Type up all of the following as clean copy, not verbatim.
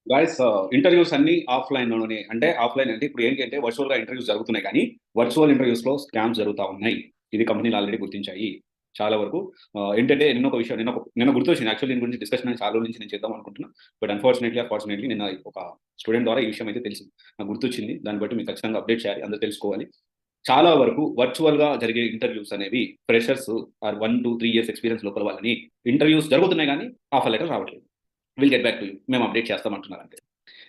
Guys interviews అన్నీ ఆఫ్‌లైన్‌లోనే. అంటే offline అంటే ఇప్పుడు ఏంటి అంటే వర్చువల్‌గా ఇంటర్వ్యూస్ జరుగుతున్నాయి కానీ, వర్చువల్ ఇంటర్వ్యూస్‌లో స్కామ్స్ జరుగుతా ఉన్నాయి. ఇది కంపెనీలు ఆల్రెడీ గుర్తించాయి. చాలా వరకు ఏంటంటే నిన్నొక విషయం నిన్న గుర్తొచ్చింది. యాక్చువల్లీ దీని గురించి డిస్కషన్ అనేది చాలా రోజుల నుంచి నేను చేద్దాం అనుకుంటున్నా. బట్ అన్‌ఫార్చునేట్‌లీ నిన్న ఒక స్టూడెంట్ ద్వారా ఈ విషయం అయితే తెలిసింది. నాకు గుర్తొచ్చింది. దాన్ని బట్టి మీకు ఖచ్చితంగా అప్డేట్ చేయాలి. అందరూ తెలుసుకోవాలి. చాలా వరకు వర్చువల్‌గా జరిగే ఇంటర్వ్యూస్ అనేవి ఫ్రెషర్స్ ఆర్ 1-3 ఇయర్స్ ఎక్స్‌పీరియన్స్ లోపల వాళ్ళని ఇంటర్వ్యూస్ జరుగుతున్నాయి గానీ, ఆఫర్ లెటర్ రావట్లేదు. Will get back to you. మేము అప్డేట్ చేస్తాం అంటున్నారంతే.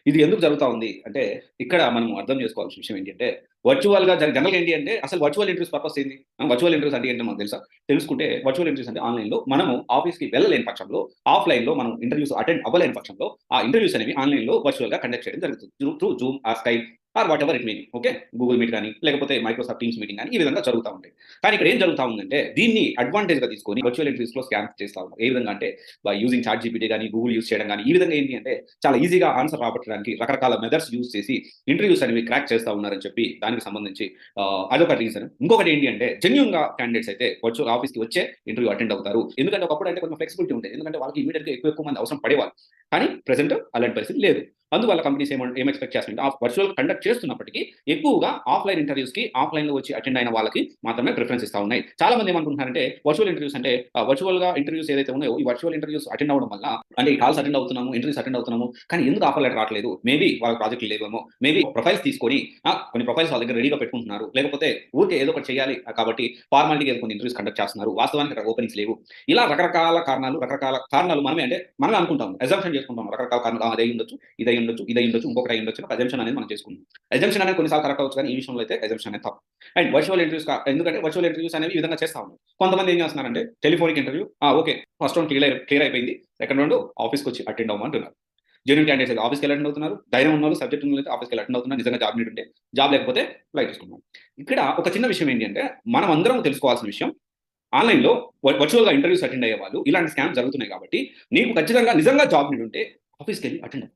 ఇది ఎందుకు జరుగుతా ఉంది అంటే, ఇక్కడ మనం అర్థం చేసుకోవాల్సిన విషయం ఏంటంటే, వర్చువల్‌గా జనరల్‌గా ఏంటి అంటే, అసలు వర్చువల్ ఇంటర్వ్యూస్ పర్పస్ ఏంది? వర్చువల్ ఇంటర్వ్యూస్ అంటే ఏంటో మనకు తెలుసా? తెలుసుకుంటే వర్చువల్ ఇంటర్వ్యూస్ అంటే ఆన్‌లైన్‌లో మనము ఆఫీస్‌కి వెళ్ళలేని పక్షంలో, ఆఫ్‌లైన్‌లో మనం ఇంటర్వ్యూస్ అటెండ్ అవ్వలేని పక్షంలో, ఆ ఇంటర్వ్యూస్ అనేవి ఆన్‌లైన్‌లో వర్చువల్‌గా కండక్ట్ చేయడం జరుగుతుంది. Through Zoom or Skype or whatever it may be. Okay. Google Meet గాని, లేకపోతే మైక్రోసాఫ్ట్ టీమ్స్ మీటింగ్ గాని, ఈ విధంగా జరుగుతా ఉంటాయి. కానీ ఇక్కడ ఏం జరుగుతా ఉందంటే, దీన్ని అడ్వాంటేజ్‌గా తీసుకొని వర్చువల్ ఇంటర్వ్యూస్‌లో స్కామ్స్ చేస్తా ఉన్నారు. ఏ విధంగా అంటే, బై యూజింగ్ చాట్‌జీపీటీ గాని, గూగుల్ యూజ్ చేయడం గాని, ఈ విధంగా ఏంటి అంటే చాలా ఈజీగా ఆన్సర్ రాబట్టడానికి రకరకాల మెథడ్స్ యూజ్ చేసి ఇంటర్వ్యూస్ అనేవి క్రాక్ చేస్తా ఉన్నారని చెప్పి దానికి సంబంధించి అదొక రీజన్. ఇంకొకటి ఏంటి అంటే జెన్యూన్‌గా క్యాండిడేట్స్ అయితే వర్చువల్ ఆఫీస్‌కి వచ్చే ఇంటర్వ్యూ అటెండ్ అవుతారు. ఎందుకంటే ఒకప్పుడు అంటే కొంచెం ఫ్లెక్సిబిలిటీ ఉండేది. ఎందుకంటే వాళ్ళకి ఇమ్మీడియేట్‌గా ఎక్కువ మంది అవసరం పడేవాళ్ళు. కానీ ప్రెజెంట్ అలాంటి పరిస్థితి లేదు. అందువల్ల కంపెనీస్ ఏం ఎక్స్‌పెక్ట్ చేస్తున్నాయంటే వర్చువల్ కండక్ట్ చేస్తున్నప్పటికీ ఎక్కువగా ఆఫ్‌లైన్ ఇంటర్వ్యూస్‌కి ఆఫ్‌లైన్‌లో వచ్చి అటెండ్ అయిన వాళ్ళకి మాత్రమే ప్రిఫరెన్స్ ఇస్తా ఉన్నాయి. చాలా మంది ఏమనుకుంటున్నారంటే వర్చువల్ ఇంటర్వ్యూస్ అంటే వర్చువల్‌గా ఇంటర్వ్యూస్ ఏదైతే ఉన్నాయో ఈ వర్చువల్ ఇంటర్వ్యూస్ అటెండ్ అవ్వడం వల్ల అంటే ఈ కాల్స్ అటెండ్ అవుతున్నాము, ఇంటర్వ్యూస్ అటెండ్ అవుతున్నాము. కానీ ఎందుకు ఆఫర్ లెటర్ రావట్లేదు? మేబీ వాళ్ళ ప్రాజెక్ట్‌లు లేవేమో. మేబీ ప్రొఫైల్స్ తీసుకొని కొన్ని ప్రొఫైల్స్ వాళ్ళ దగ్గర రెడీగా పెట్టుకుంటున్నారు. లేకపోతే ఊరికే ఏదో ఒకటి చేయాలి కాబట్టి ఫార్మాలిటీగా ఏదో కొన్ని ఇంటర్వ్యూస్ కండక్ట్ చేస్తున్నారు. వాస్తవానికి అక్కడ ఓపెనింగ్స్ లేవు. ఇలా రకరకాల కారణాలు మనమే అనుకుంటాం. అజంప్షన్ చేసుకుంటాం. రకరకాల కారణాలు అదై ఉండొచ్చు, ఇదై ఉండొచ్చు, ఇదై ఉండొచ్చు, ఇంకొకటి అయి ఉండొచ్చు. ఒక అజంప్షన్ అనేది మనం చేసుకుంటాం. అజంప్షన్ అనేది కొన్ని సార్లు కరెక్ట్ అవ్వచ్చు కానీ ఈ విషయంలో అయితే అజంప్షన్ అనేది తప్పు. అండ్ వర్చువల్ ఇంటర్వ్యూస్ ఎందుకంటే వర్చువల్ ఇంటర్వ్యూస్ అనేవి ఈ విధంగా చేస్తా ఉన్నారు. కొంతమంది ఏం చేస్తున్నారంటే telephonic interview okay. First round clear అయిపోయింది. సెకండ్ రౌండ్ ఆఫీస్‌కొచ్చి అటెండ్ అవ్వమంటున్నారు. జెన్యూన్ క్యాండిడేట్స్ అయితే ఆఫీస్‌కెళ్ళి అటెండ్ అవుతున్నారు. ధైర్యం ఉన్నోళ్ళు, సబ్జెక్ట్ ఉన్నోళ్ళైతే ఆఫీస్‌కెళ్ళి అటెండ్ అవుతున్నారు. నిజంగా జాబ్ నీడ్ ఉంటే. జాబ్ లేకపోతే లైట్ తీసుకుంటున్నారు. ఇక్కడ ఒక చిన్న విషయం ఏంటి అంటే, మనం అందరం తెలుసుకోవాల్సిన విషయం ఆన్‌లైన్‌లో వర్చువల్‌గా ఇంటర్వ్యూస్ అటెండ్ అయ్యేవాళ్ళు ఇలాంటి స్కామ్స్ జరుగుతున్నాయి కాబట్టి, నీకు ఖచ్చితంగా నిజంగా జాబ్ నీడ్ ఉంటే ఆఫీస్‌కెళ్ళి అటెండ్ అవ్వు.